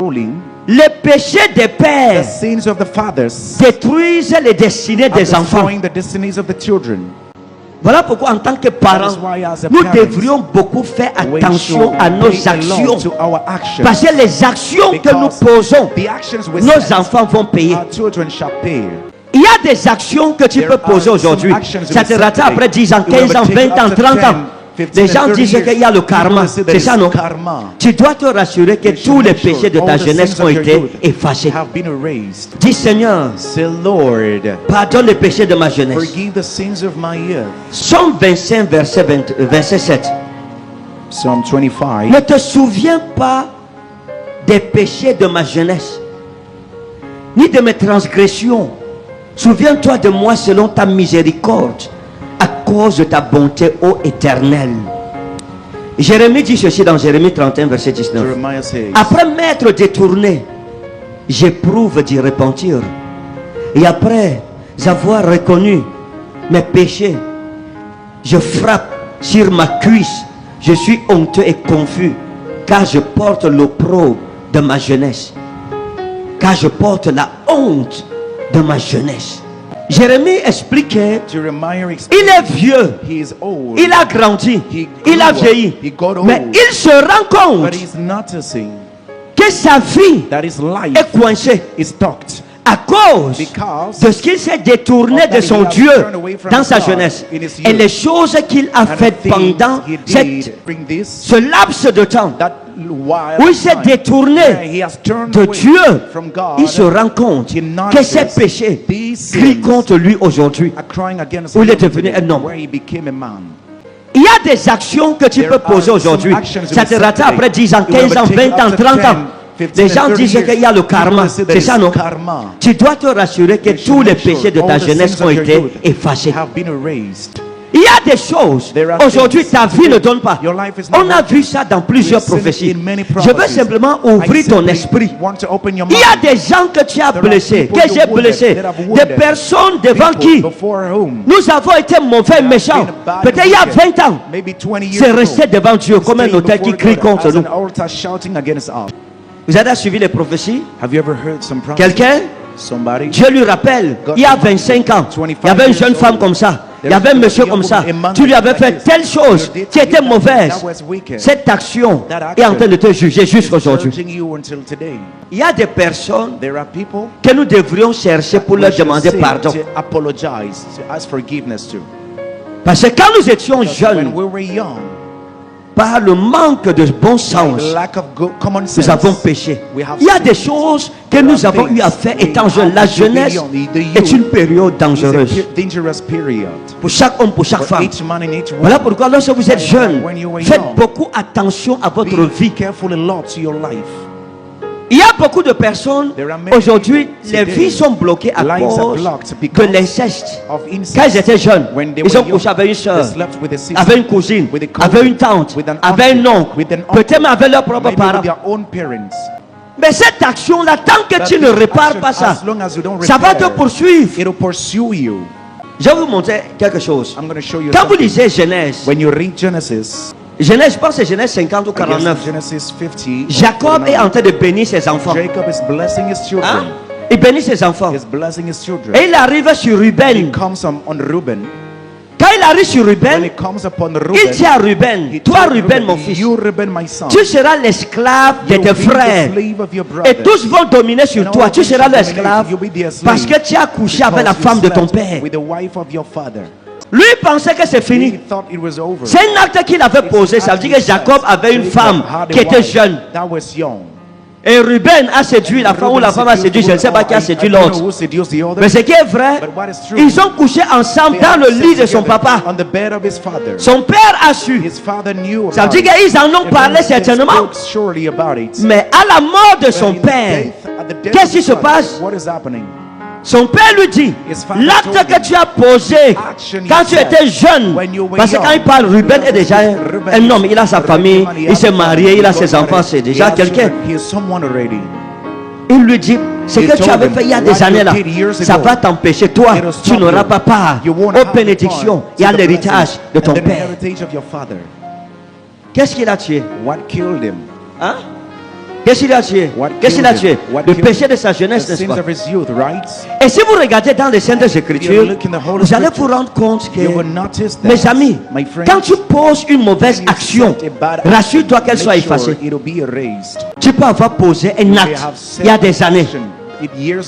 Les péchés des The pères sins of the fathers détruisent les destinées are des enfants. destroying the destinies of the children. Voilà pourquoi en tant que parents, nous devrions beaucoup faire attention à nos actions. Parce que les actions que nous posons, nos enfants vont payer. Our children shall pay. Il y a des actions que tu peux poser aujourd'hui. Ça te rattrape après 10 ans, 15 ans, 20 ans, 30 ans. Les gens disent qu'il y a le karma. C'est ça, non? Tu dois te rassurer que tous les péchés de ta jeunesse ont été effacés. Dis, Seigneur, pardonne les péchés de ma jeunesse. Forgive the sins of my youth. Psaume 25, verset 7. Psalm 25. Ne te souviens pas des péchés de ma jeunesse, ni de mes transgressions. Souviens-toi de moi selon ta miséricorde, à cause de ta bonté, ô Éternel. Jérémie dit ceci dans Jérémie 31, verset 19. Jeremiah says, Après m'être détourné, j'éprouve d'y repentir. Et après avoir reconnu mes péchés, je frappe sur ma cuisse. Je suis honteux et confus, car je porte l'opprobre de ma jeunesse. Car je porte la honte de ma jeunesse. Jérémie explique qu'il est vieux, he is old, il a grandi, il a vieilli, he got old, mais il se rend compte but he's noticing que sa vie that his life est coincée is stopped à cause because de ce qu'il s'est détourné de son Dieu dans sa jeunesse et les choses qu'il a faites pendant ce laps de temps où il s'est détourné de Dieu. Il se rend compte que ses péchés crient contre lui aujourd'hui, où il est devenu un homme. Il y a des actions que tu peux poser aujourd'hui. Ça te rattrape après 10 ans, 15 ans, 20 ans, 30 ans. Les gens disent qu'il y a le karma. C'est ça, non? Tu dois te rassurer que tous les péchés de ta jeunesse ont été effacés. Il y a des choses, aujourd'hui ta vie ne donne pas. On a vu ça dans plusieurs prophéties. Je veux simplement ouvrir ton esprit. Il y a des gens que tu as blessés, que j'ai blessés, des personnes devant qui nous avons été mauvais, méchants. Peut-être il y a 20 ans, c'est resté devant Dieu comme un autel qui crie contre nous. Vous avez suivi les prophéties? Quelqu'un? Dieu lui rappelle, il y a 25 ans, il y avait une jeune femme comme ça. Il y avait un monsieur comme ça. Tu lui avais fait telle chose qui était mauvaise. Cette action est en train de te juger jusqu'aujourd'hui. Il y a des personnes que nous devrions chercher pour leur demander pardon. Parce que quand nous étions jeunes, par le manque de bon sens, nous avons péché. Il y a des choses que nous avons eu à faire étant jeunes. La jeunesse est une période dangereuse pour chaque homme, pour chaque femme. Voilà pourquoi lorsque vous êtes jeune, faites beaucoup attention à votre vie. Il y a beaucoup de personnes aujourd'hui, les vies sont bloquées à cause de l'inceste. Quand ils étaient jeunes, ils ont couché avec une soeur, avec une cousine, avec une tante, avec un oncle, peut-être même avec leurs propres parents. Mais cette action-là, tant que tu ne répares pas ça, ça va te poursuivre. Je vais vous montrer quelque chose. Quand vous lisez Genèse, Genèse, je pense que c'est Genèse 50 ou 49. Jacob est en train de bénir ses enfants. Hein? Il bénit ses enfants. Et il arrive sur Ruben. Quand il arrive sur Ruben, il dit à Ruben, toi Ruben mon fils, tu seras l'esclave de tes frères. Et tous vont dominer sur toi. Tu seras l'esclave parce que tu as couché avec la femme de ton père. Lui pensait que c'est fini. C'est un acte qu'il avait posé. Ça veut dire que Jacob avait une femme qui était jeune. Et Ruben a séduit la femme, ou la femme a séduit, je ne sais pas qui a séduit l'autre. Mais ce qui est vrai, ils ont couché ensemble dans le lit de son papa. Son père a su. Ça veut dire qu'ils en ont parlé certainement. Mais à la mort de son père, qu'est-ce qui se passe? Son père lui dit, l'acte que tu as posé quand tu étais jeune, parce que quand il parle, Ruben est déjà un homme, il a sa famille, il s'est marié, il a ses enfants, c'est déjà quelqu'un. Il lui dit, ce que tu avais fait il y a des années là, ça va t'empêcher, toi, tu n'auras pas part aux bénédictions et à l'héritage de ton père. Qu'est-ce qu'il a tué? Hein? Qu'est-ce qu'il a tué? Qu'est-ce qu'il a tué? Le péché de sa jeunesse, n'est-ce pas? Et si vous regardez dans les Saintes Écritures, vous allez vous rendre compte que, mes amis, quand tu poses une mauvaise action, rassure-toi qu'elle soit effacée. Tu peux avoir posé un acte il y a des années.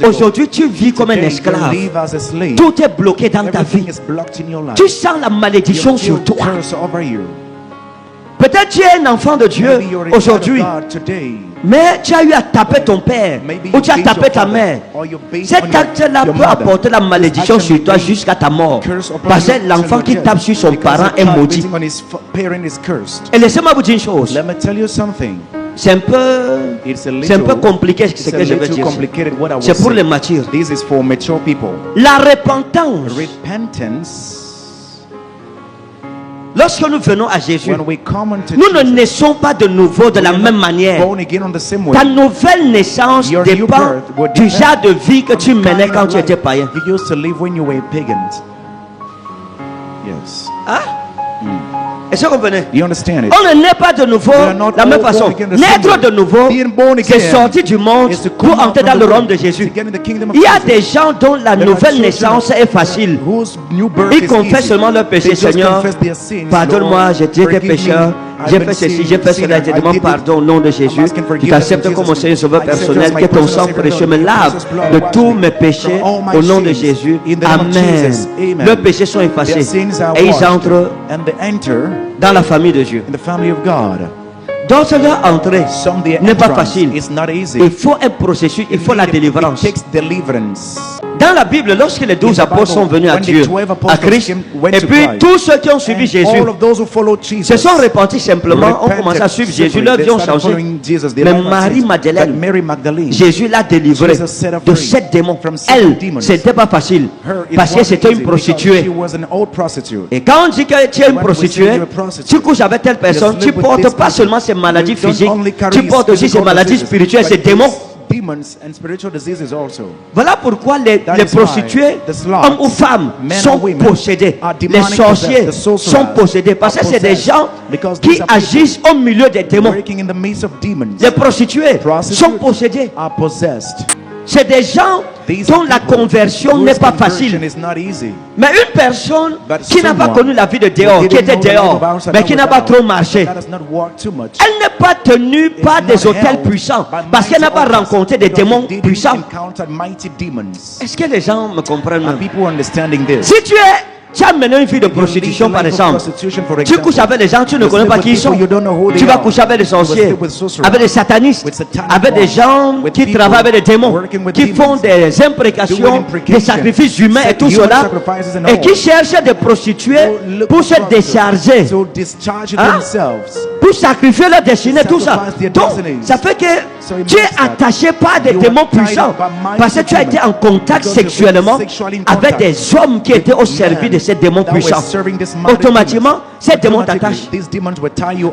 Aujourd'hui, tu vis comme un esclave. Tout est bloqué dans ta vie. Tu sens la malédiction sur toi. Peut-être tu es un enfant de Dieu aujourd'hui, mais tu as eu à taper ton père ou tu as tapé ta mère. Cet acte-là peut apporter la malédiction sur toi jusqu'à ta mort. Parce que l'enfant qui tape sur son parent est maudit. Et laissez-moi vous dire une chose. C'est un peu compliqué ce que je vais dire. C'est pour les matures. La repentance. Lorsque nous venons à Jésus, nous ne naissons pas de nouveau de la même manière. Ta nouvelle naissance dépend du genre de vie que tu menais quand tu étais païen. Hein? Est-ce que vous comprenez? On ne naît pas de nouveau de la même façon. Naître de nouveau, c'est sortir du monde pour entrer dans le royaume de Jésus. Il y a des gens dont la nouvelle naissance est facile. Ils confessent seulement leur péché. Seigneur, pardonne-moi, j'étais pécheur. J'ai fait ceci, j'ai fait cela. Je demande pardon au nom de Jésus. Je t'accepte comme mon Seigneur Sauveur personnel. Que ton sang précieux me lave de tous mes péchés au nom de Jésus. Amen. Leurs péchés sont effacés et ils entrent dans la famille de Dieu. D'autres leur entrée n'est pas facile. Il faut un processus, il faut la délivrance. Dans la Bible, lorsque les 12 apôtres sont venus à Dieu, à Christ, et puis tous ceux qui ont suivi Jésus se sont repentis simplement, ont commencé à suivre Jésus, leur vie ont changé. Mais Marie-Madeleine, Jésus l'a délivrée de 7 démons. Elle, c'était pas facile parce que c'était une prostituée. Et quand on dit que tu es une prostituée, tu couches avec telle personne, tu portes pas seulement ces maladies physiques, tu portes aussi ces maladies spirituelles, ces démons. Voilà pourquoi les prostituées, hommes ou femmes, sont possédés. Les sorciers sont possédés parce que c'est des gens qui agissent au milieu des démons. Les prostituées sont possédées. C'est des gens dont la conversion n'est pas facile. Mais une personne qui n'a pas connu la vie de dehors, qui était dehors, mais qui n'a pas trop marché, elle n'est pas tenue par des hôtels puissants parce qu'elle n'a pas rencontré des démons puissants. Est-ce que les gens me comprennent? Si tu as mené une vie de prostitution, par exemple, tu couches avec des gens, tu ne connais pas qui ils sont. Tu vas coucher avec des sorciers, avec des satanistes, avec des gens qui travaillent avec des démons, qui font des imprécations, des sacrifices humains et tout cela, et qui cherchent des prostituées pour se décharger, pour sacrifier leur destinée, tout ça. Donc, ça fait que tu es attaché par des démons puissants parce que tu as été en contact sexuellement avec des hommes qui étaient au service de ces démons puissants. Automatiquement, ces démons t'attachent.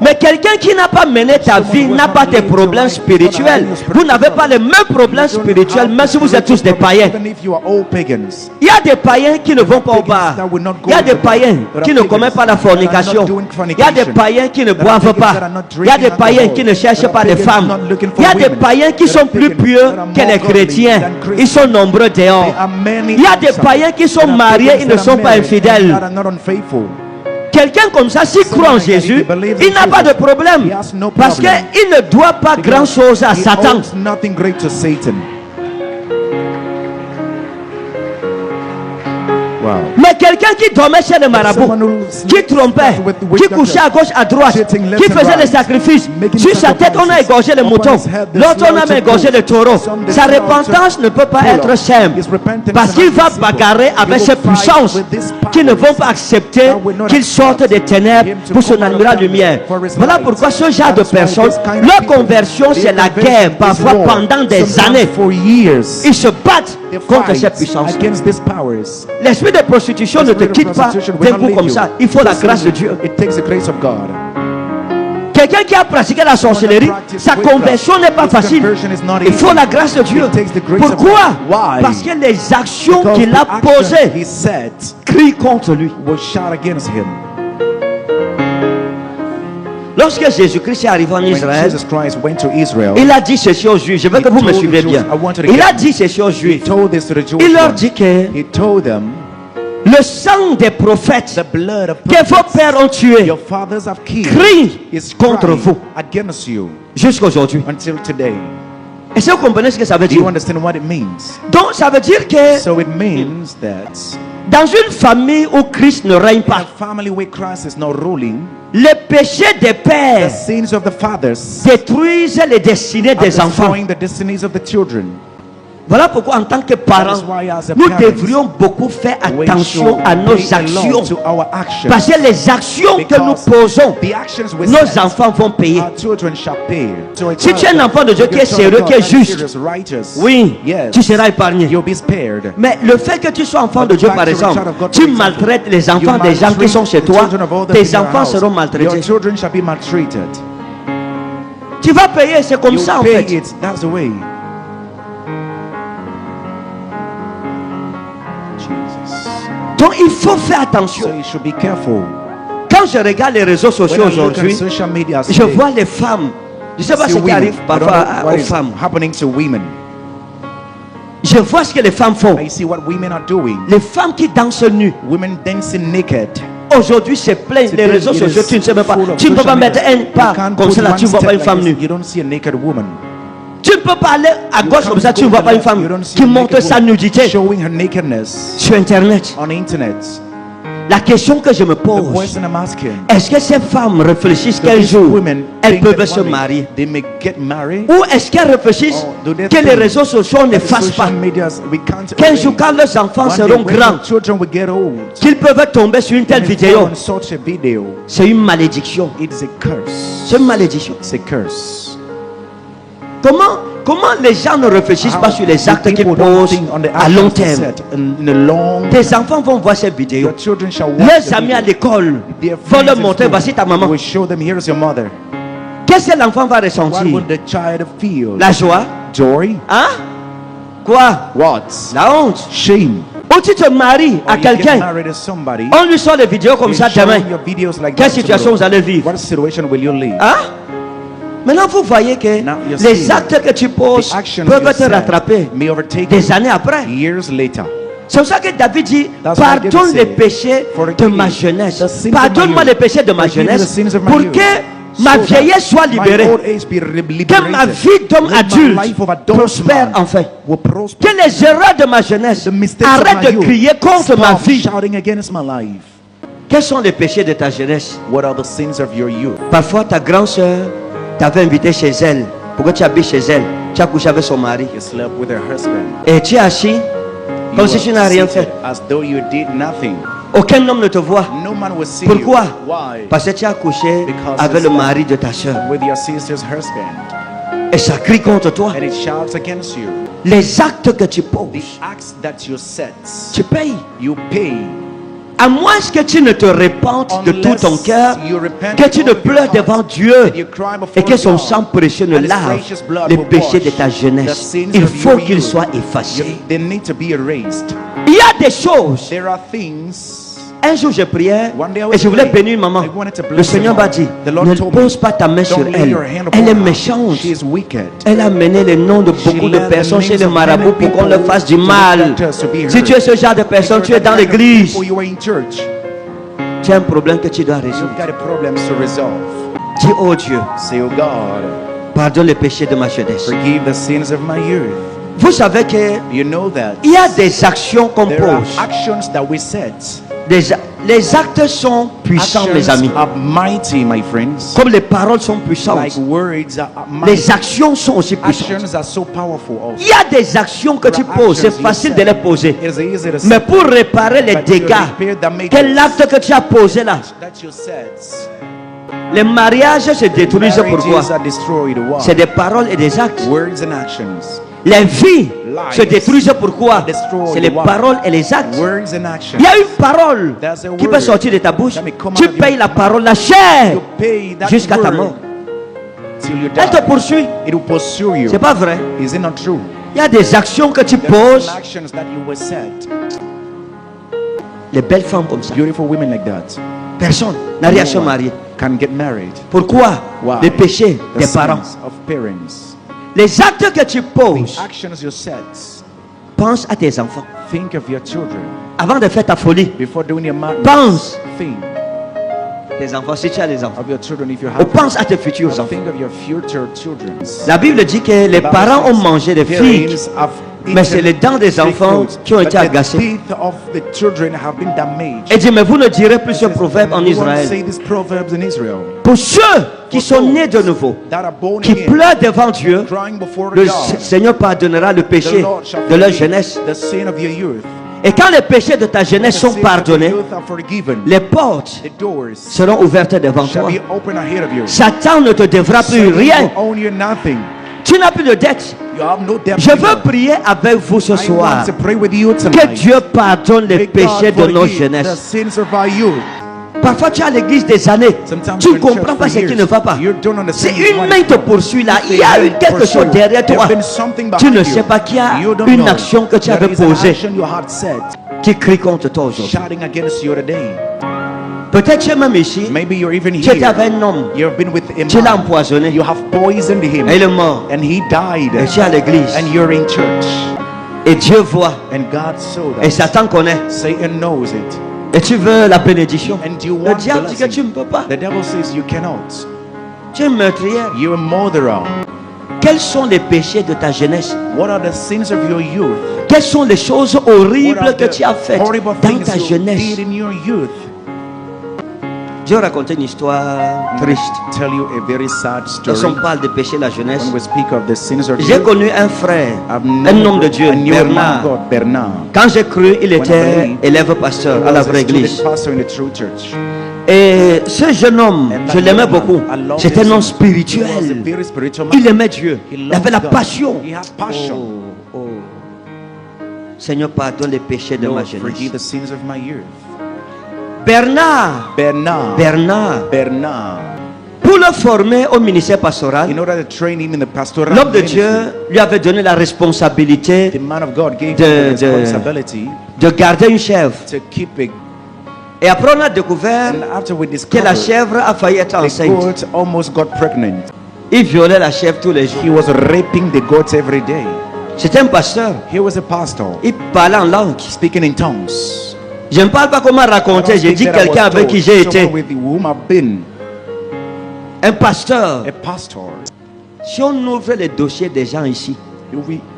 Mais quelqu'un qui n'a pas mené ta vie n'a pas de problèmes spirituels. Vous n'avez pas les mêmes problèmes spirituels, même si vous êtes tous des païens. Il y a des païens qui ne vont pas au bar. Il y a des païens qui ne commettent pas la fornication. Il y a des païens qui ne boivent pas. Il y a des païens qui ne cherchent pas des femmes. Il y a des païens qui sont plus pieux que les chrétiens. Ils sont nombreux dehors. Il y a des païens qui sont mariés, ils ne sont pas infidèles. Quelqu'un comme ça, s'il croit en Jésus, il n'a pas de problème parce qu'il ne doit pas grand chose à Satan. Mais quelqu'un qui dormait chez le marabout, qui trompait, qui couchait à gauche, à droite, qui faisait les sacrifices, sur sa tête on a égorgé le mouton, l'autre on a égorgé le taureau. Sa repentance ne peut pas être simple parce qu'il va bagarrer avec ces puissances qui ne vont pas accepter qu'il sorte des ténèbres pour son allumer la lumière. Voilà pourquoi ce genre de personnes, leur conversion c'est la guerre, parfois pendant des années. Ils se battent contre ces puissances. L'esprit de prostitution ne te quitte pas d'un coup comme ça. Il faut la grâce de Dieu. Quelqu'un qui a pratiqué la sorcellerie, sa conversion n'est pas facile. Il faut la grâce de Dieu. Pourquoi? Parce que les actions qu'il a posées crient contre lui. Lorsque Jésus-Christ est arrivé en when Israël, Jesus Christ went to Israel, il a dit ceci aux Juifs. Je veux que vous me suivez bien. Il a dit ceci aux he Juifs. told this to the Jewish Il leur ones. dit que He told them, le sang des prophètes the blood of que vos prophets pères ont tué your fathers have killed crie is contre crying vous against you jusqu'à aujourd'hui. until today. Est-ce que vous comprenez ce que ça veut Do you dire? understand what it means? Donc ça veut dire que So it means that dans une famille où Christ ne règne in pas, a family where Christ is not ruling, les péchés des the pères sins of the fathers détruisent les destinées are des enfants. destroying the destinies of the children. Voilà pourquoi en tant que That parents, is why as a nous parents, devrions beaucoup faire we attention should à nos pay along actions. to our actions. Parce que les actions que nous Because posons, the actions we nos set, enfants vont payer. our children shall pay. So Si tu es un enfant de Dieu qui est sérieux, qui est juste, oui, yes, tu seras épargné. you'll be spared. Mais le fait que tu sois enfant But de the Dieu, fact par you're a exemple, child of God, tu for example, maltraites les enfants you des gens qui maltreat sont chez the toi, children of others tes in your enfants house. seront Your maltraités. children shall be maltreated. Tu vas payer, c'est comme You ça en pay fait. it. That's the way. Jesus. Donc il faut faire So attention. you should be careful. Quand je regarde les réseaux When sociaux I look at aujourd'hui, social media je today, vois les femmes. Je ne sais pas see ce qui women. arrive I don't parfois know what aux is femmes. happening to women. Je vois ce que les femmes font. I see what women are doing. Les femmes qui dansent nues. Women dancing naked. Aujourd'hui, c'est plein. Les Today, réseaux it sociaux, is tu ne sais même pas. full of Tu ne peux pas social mettre media. un pas You can't comme put ça là, one tu ne vois step pas une like femme this. nue. You don't see a naked woman. Tu ne peux pas aller à gauche comme ça, tu ne vois pas une femme qui montre sa nudité Showing her nakedness sur Internet. on internet. La question que je me The pose, question I'm asking, est-ce que ces femmes réfléchissent do qu'un these jour, women elles think peuvent that se one day marier? they may get married? Ou est-ce qu'elles réfléchissent Or do they que les think réseaux sociaux ne that the fassent pas? social medias, we can't Qu'un arrange? jour, quand leurs enfants One day seront when grands, your children will get old, qu'ils peuvent tomber sur une telle and they vidéo, fall on such a video, c'est une malédiction. it's a curse. C'est une malédiction. It's a curse. Comment les gens ne réfléchissent pas sur les actes qu'ils posent à long terme? Tes enfants vont voir ces vidéos. Leurs amis à l'école vont leur montrer, voici ta maman. Qu'est-ce que l'enfant va ressentir? La joie? Hein? Quoi? La honte? Shame. Ou tu te maries à quelqu'un, on lui sort des vidéos comme ça demain. Quelle situation vous allez vivre? Hein? Maintenant, vous voyez que les actes que tu poses peuvent te rattraper des années après. C'est pour ça que David dit, pardonne les péchés de ma jeunesse. Pardonne-moi les péchés de ma jeunesse pour que ma vieillesse soit libérée. Que ma vie d'homme adulte prospère enfin. Que les erreurs de ma jeunesse arrêtent de crier contre ma vie. Quels sont les péchés de ta jeunesse? Parfois, ta grande soeur t'avait invité chez elle pour que tu habites chez elle. Tu as couché avec son mari. Et tu es assis comme si tu n'as rien fait. Aucun homme ne te voit. Pourquoi? Parce que tu as couché avec le mari de ta soeur. Et ça crie contre toi. Les actes que tu poses, tu payes. À moins que tu ne te répandes de tout ton cœur, que tu ne pleures devant Dieu et que son sang précieux ne lave les péchés de ta jeunesse, il faut qu'il soit effacé. Il y a des choses. Un jour je priais et je voulais bénir une maman. Le Seigneur m'a dit, ne pose pas ta main sur elle. Elle est méchante. Elle a mené le nom de beaucoup de personnes chez les marabouts pour qu'on leur fasse du mal. Si tu es ce genre de personne, tu es dans l'église, tu as un problème que tu dois résoudre. Dis, oh Dieu, pardonne les péchés de ma jeunesse. Vous savez que il y a des actions qu'on pose. Les actes sont puissants, mes amis. Comme les paroles sont puissantes, les actions sont aussi puissantes. Il y a des actions que tu poses, c'est facile de les poser. Mais pour réparer les dégâts, quel acte que tu as posé là? Les mariages se détruisent pourquoi? C'est des paroles et des actes. Les vies se détruisent pourquoi? C'est les paroles et les actes. Il y a une parole qui peut sortir de ta bouche. Tu payes la parole, la chair, jusqu'à ta mort. Elle te poursuit. C'est pas vrai. Il y a des actions que tu poses. Les belles femmes comme ça. Personne n'a rien à se marier. can get married. Pourquoi? Why? Les péchés The des parents. sins of parents. Les actes que tu The poses, actions you set. pense à tes enfants. Think of your children. Avant de faire ta folie, Before doing your madness, pense think tes enfants, si tu as des enfants. of your children if you Ou have pense à tes futurs enfants. Think of your future children. La Bible dit que les parents ont mangé des figues, Parents have mais c'est les dents des enfants qui ont été but the agacées. teeth of the children have been damaged. Et dit, mais vous ne direz plus ce proverbe en You won't Israël. say these proverbs in Israel. Pour ceux qui sont nés de nouveau, That are born qui again, pleurent devant Dieu, crying before le God. Seigneur pardonnera le The péché Lord shall de leur forgive jeunesse. the sin of your youth. Et quand les péchés de ta jeunesse The sont sins of your pardonnés, youth are forgiven. les portes The doors seront ouvertes devant shall toi. be open ahead of you. Satan ne te devra plus Satan rien. will own you nothing. Tu n'as plus de dette. You have no debt. Je veux anymore. prier avec vous ce I soir. want to pray with you Que tonight. Dieu pardonne les May péchés God de nos forgive the jeunesses. sins of our youth. Parfois tu es à l'église des années. Sometimes Tu ne you're in comprends church pas for ce qui years. ne va pas. You don't understand C'est une what main is te wrong. poursuit là. It's Il y a a eu hand quelque pursue. chose derrière There toi. have been something Tu ne behind sais you. pas qu'il y a You don't une know. action que tu There avais is an posée action you had set, qui crie contre toi aujourd'hui. shouting against you today. Peut-être tu es même ici. Maybe you're even Tu étais here. avec un homme. You've been with a Tu l'as man. empoisonné. You have poisoned him. Et il est mort. And he died. Et tu es à l'église. And you're in church. Et Dieu voit. And God saw Et that. Satan connaît. Satan knows it. Et tu veux la bénédiction. And you Le want diable dit que tu ne blessing. peux pas. The devil says you cannot. Tu es meurtrière. You're a murderer. Quels sont les péchés de ta jeunesse? What are the sins of your youth? Quelles sont les choses What horribles are que the tu as faites horrible dans things ta you jeunesse? did in your youth? Dieu racontait une histoire triste. Tell you a very sad Lorsqu'on story. parle de péché de la jeunesse, When we speak of the sins of j'ai youth, connu un frère, I've un homme de Dieu, I knew a man of Bernard. God, Bernard. Quand j'ai cru, il était believed, élève pasteur He à la was a vraie student église. pastor in the true church. Et ce jeune homme, And je that l'aimais young man, beaucoup. I loved C'était un him. homme He was a spirituel. very spiritual man. Il aimait Dieu. He Il avait la loved God. passion. He had passion. Oh, oh. Seigneur, pardonne les péchés de ma Lord, forgive the jeunesse. sins of my youth. Bernard, Bernard. Bernard, pour le former au ministère pastoral, In order to train him in the pastoral l'homme de ministry, Dieu lui avait donné la responsabilité the man of God gave de- him the de- responsibility de garder une chèvre. to keep a. Et après, on a découvert And after we que discovered, la chèvre a failli être the enceinte. goat almost got pregnant. Il violait la chèvre tous les jours. He was raping the goats every day. C'était un pasteur. He was a pastor Il parlait en langue. speaking in tongues. Je ne parle pas comment I raconter. don't J'ai speak dit that I quelqu'un was avec told, qui j'ai été. someone with whom I've been Un pasteur. a pastor. Si on ouvre les dossiers des gens ici,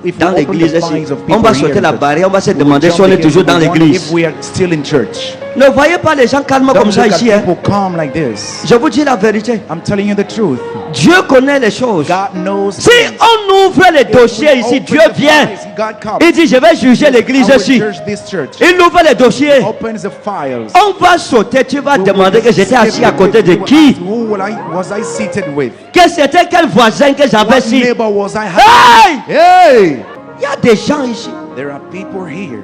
If dans we open l'église, the files of on people va here, sauter la barrière, on va se we will demander jump si on est against toujours dans the one l'église. if we are still in church. Ne voyez pas les gens calmes Don't comme ça look at ici. Hein. people calm like this. Je vous dis la vérité. I'm telling you the truth. Dieu connaît les choses. God knows. Si on ouvre les dossiers ici, Dieu vient. God comes. Il dit, je vais juger l'église I will ici. judge this church. Il ouvre les dossiers. Opens the files. On va sauter. Tu vas demander que j'étais assis à côté de qui? Who was I seated with? Que c'était quel voisin que j'avais What ici? neighbor was I having? Hey! Hey! Il y a des gens ici. There are people here.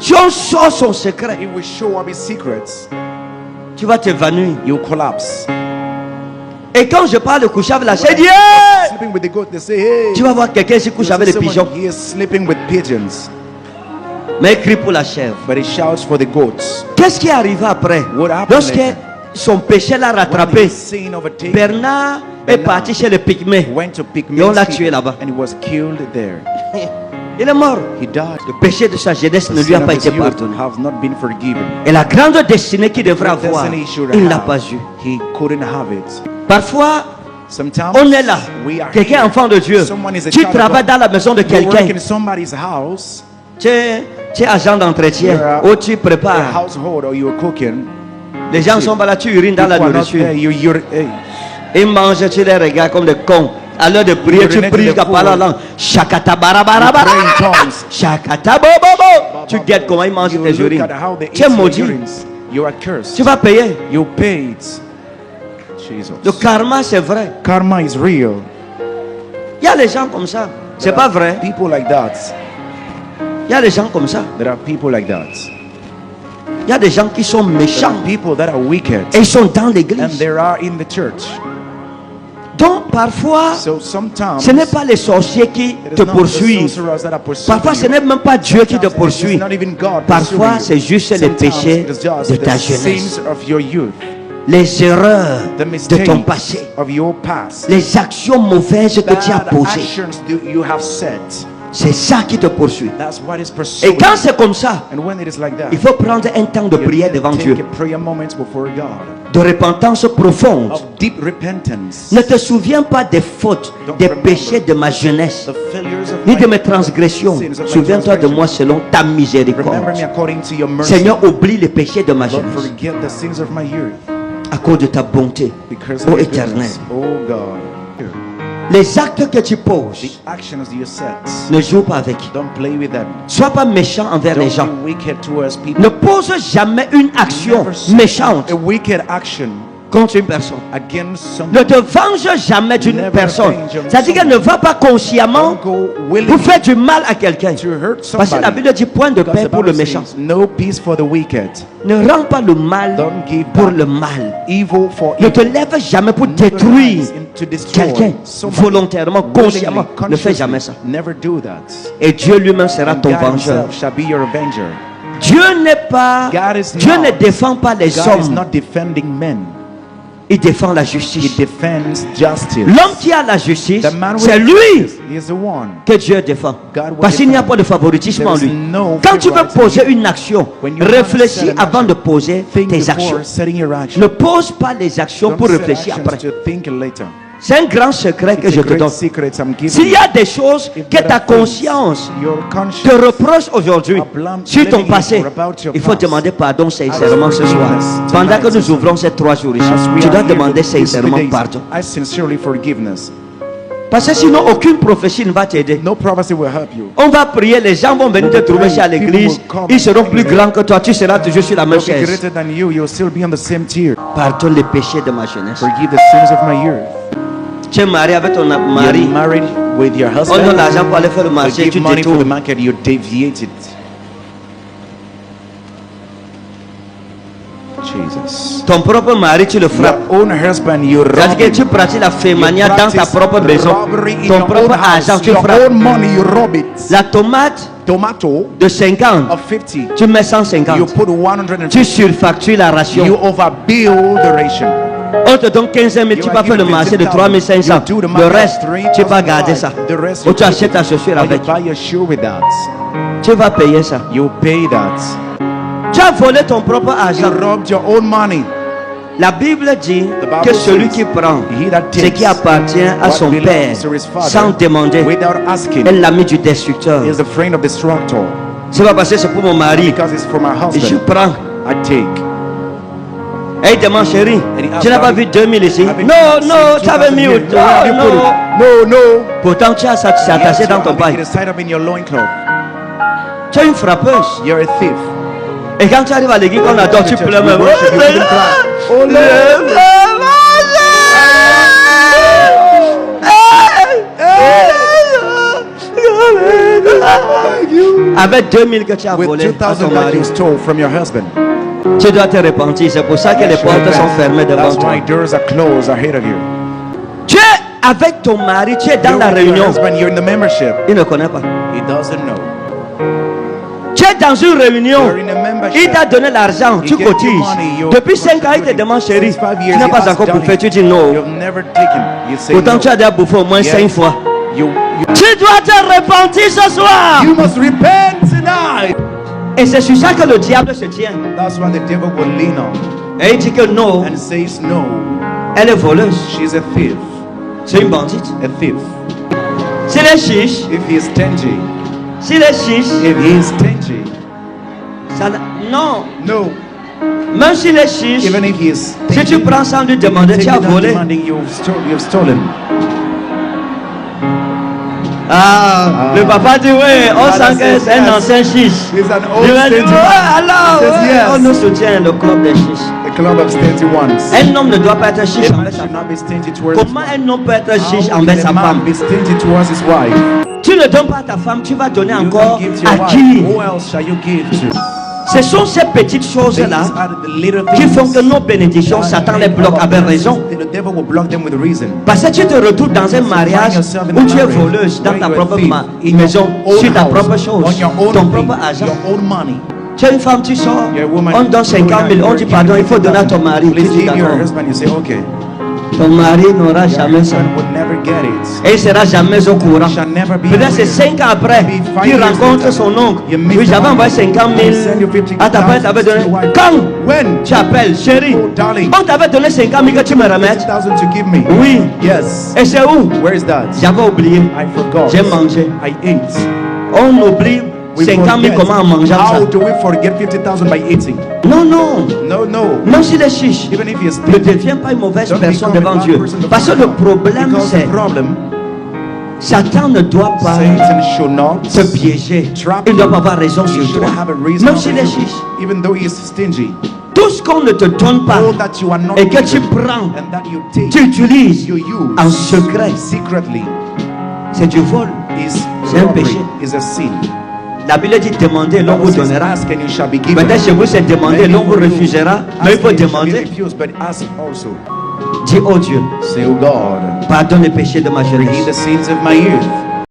Si on sort son secret, He will show up his secrets. tu vas t'évanouir. You collapse. Et quand je parle de coucher avec la chaîne, Sleeping with the goat, they say, hey. tu vas voir quelqu'un ici coucher avec les Someone pigeons. here sleeping with pigeons, Mais il crie pour la chèvre. but he shouts for the goats. Qu'est-ce qui est arrivé après? What happened Lorsque later? son péché l'a When rattrapé, his sin overtaken, Bernard est parti chez les Pygmées. went to pick Et on l'a tué là-bas. and he was killed there. Il est mort. He died. Le péché de sa jeunesse The ne lui a sin pas of his été youth pardonné. have not been forgiven. Et la grande destinée qu'il devrait The avoir, destiny he should il ne l'a have, pas eu. he couldn't have it. Parfois, Sometimes on est là. we are Quelqu'un here. enfant de Dieu. Someone is a Tu child of travailles God. dans la maison de You work quelqu'un. in somebody's house, Tu es agent d'entretien. You're Ou tu a prépares. household, or you're cooking. Les gens sont là, tu urines dans la People are not there. nourriture. Hey. Ils mangent, tu les regardes comme des cons. À l'heure de prier, tu urinate pries, in the tu parles en pool. langue. Shakata barabara. Pray in tongues. Shakata bobo. Tu guettes comment ils mangent You tes look urines. at how they Tu es eat your maudit. urines. You are cursed. Tu vas payer. You pay it. Jesus. Le karma, c'est vrai. Karma is real. Il y a les gens comme ça. C'est pas vrai. People like that. Il y a des gens comme ça. There are people like that. Il y a des gens qui sont There méchants. are people that are wicked, Et ils sont dans and l'église. they are in the church. Donc, parfois, So sometimes ce n'est pas les sorciers qui it is te not the poursuivent. sorcerers that are pursuing Parfois, ce you. n'est même pas Dieu qui te Sometimes it is poursuit. not even God Parfois, pursuing c'est you. juste les Sometimes péchés it is just de the ta sins jeunesse. of your youth. les erreurs de ton passé, les actions mauvaises que tu as posées. C'est ça qui te poursuit. Et quand c'est comme ça, il faut prendre un temps de prière devant Dieu, de repentance profonde. Ne te souviens pas des fautes, des péchés de ma jeunesse, ni de mes transgressions. Souviens-toi de moi selon ta miséricorde. Seigneur, oublie les péchés de ma jeunesse à cause de ta bonté, ô Éternel. Les actes que tu poses, ne joue pas avec. Sois pas méchant envers les gens. Ne pose jamais une action méchante contre une personne. Ne te venge jamais d'une personne. C'est-à-dire qu'elle ne va pas consciemment pour faire du mal à quelqu'un. Parce que la Bible dit point de paix pour le méchant. Ne rends pas le mal pour le mal. Ne te lève jamais pour détruire quelqu'un volontairement, consciemment. Ne fais jamais ça. Et Dieu lui-même sera ton vengeur. Dieu ne défend pas les hommes. Il défend la justice. L'homme qui a la justice, c'est lui que Dieu défend. Parce qu'il n'y a pas de favoritisme en lui. Quand tu veux poser une action, réfléchis avant de poser tes actions. Ne pose pas les actions pour réfléchir après. C'est un grand secret que je te donne. S'il y a des choses que ta conscience te reproche aujourd'hui sur ton passé, il faut demander pardon sincèrement ce soir. Pendant que nous ouvrons ces 3 jours ici, tu dois demander sincèrement pardon. Parce que sinon aucune prophétie ne va t'aider. On va prier, les gens vont venir te trouver chez l'église. Ils seront plus grands que toi, tu seras toujours sur la même chaise. Pardonne les péchés de ma jeunesse. Tu es marié avec ton mari. On donne l'argent pour aller faire le marché. Tu détournes. Ton propre mari, tu le frappes. C'est-à-dire que tu pratiques la fémania dans ta propre maison. Ton propre argent, tu frappes. La tomate de 50, tu mets 150. Tu surfactures la ration. On te donne 15 000, tu vas faire le marché de 3 500. Le reste, tu vas garder ça. Ou tu achètes ta chaussure avec. Tu vas payer ça. Tu as volé ton propre argent. La Bible dit que celui qui prend ce qui appartient à son père sans demander est l'ami du destructeur. C'est pas parce que c'est pour mon mari. Et je prends. Et il demande, chérie, tu n'as pas vu 2000 ici? Non, non, tu avais mis au dos. Non. Pourtant, tu as ça attaché dans ton bail. Tu es une frappeuse. Et quand tu arrives à l'église, on adore, tu pleures même. Avec 2000 que tu as volé à ton mari, tu dois te repentir. C'est pour ça que les portes sont fermées devant toi. Tu es avec ton mari, tu es dans la réunion. Il ne connaît pas. Tu es dans une réunion. Il t'a donné l'argent, tu cotises. Depuis 5 ans, il te demande, chérie, tu n'as pas encore bouffé. Tu dis non. Pourtant, tu as déjà bouffé au moins 5 fois. Tu dois te repentir ce soir. Et c'est sur ça que le diable se tient. Et il dit que non. Elle est voleuse. C'est une bandite. S'il est chiche, s'il est chiche, non. Même s'il est chiche, si tu prends sans lui demander, tu as volé. Le papa dit oui, on sent que c'est un ancien chiche. Il va dire alors, on nous soutient le club des chiches. Un homme ne doit pas être chiche envers sa femme. Comment un homme peut être chiche envers sa femme? Tu ne donnes pas à ta femme, tu vas donner encore à qui? Ce sont ces petites choses-là qui font que nos bénédictions, Satan les bloque avec raison. Parce que tu te retrouves dans un mariage où tu es voleuse dans ta propre maison, sur ta propre chose, ton propre argent. Tu es une femme, tu sors. You're a woman, On donne 50 000. On dit pardon, il faut donner à ton mari. Tu Please dis give your d'accord. husband. You say, okay. Ton mari n'aura Your jamais ça. husband would never get it. Et il sera jamais au courant. Shall never be Peut-être c'est aware. 5 ans après Maybe 5 qu'il years rencontre later, son oncle. you meet Oui, j'avais someone. envoyé 50 000 I send you 50,000 à ta part, t'avais donné. to your wife. Quand When? tu appelles, chérie, Oh, darling. on t'avait donné 50 000 que tu me remettes. 50,000 to give me. Oui. Yes. Et c'est où? Where is that? J'avais oublié. I forgot. J'ai mangé. I ate. On oublie We 50 000 forget. comment en mangeant ça. How do we forget 50,000 by eating? Non, non. No, no. Même s'il est chiche, Even if he's ne deviens pas une mauvaise Don't personne become a devant bad Dieu. person before Parce que le God. problème, Because c'est the problem, Satan ne doit pas Satan should not te piéger. trap Il ne doit you. pas avoir raison He sur should toi. have a reason Même over s'il est you, chiche. even though he is stingy. Tout ce qu'on ne te donne pas All that you are not et que tu given prends, and that you take, tu utilises you use en secret, secretly c'est du vol. is C'est un robbery, péché. is a sin. La Bible dit demandez, l'on vous Bible says, donnera. ask and you shall be given. Peut-être chez vous c'est demander, Maybe l'on vous for you, refusera. Mais il ask faut and you shall be demander. refused, but ask also. Dis, oh Dieu, Say, oh God, pardonne les péchés de ma forgive jeunesse. the sins of my youth.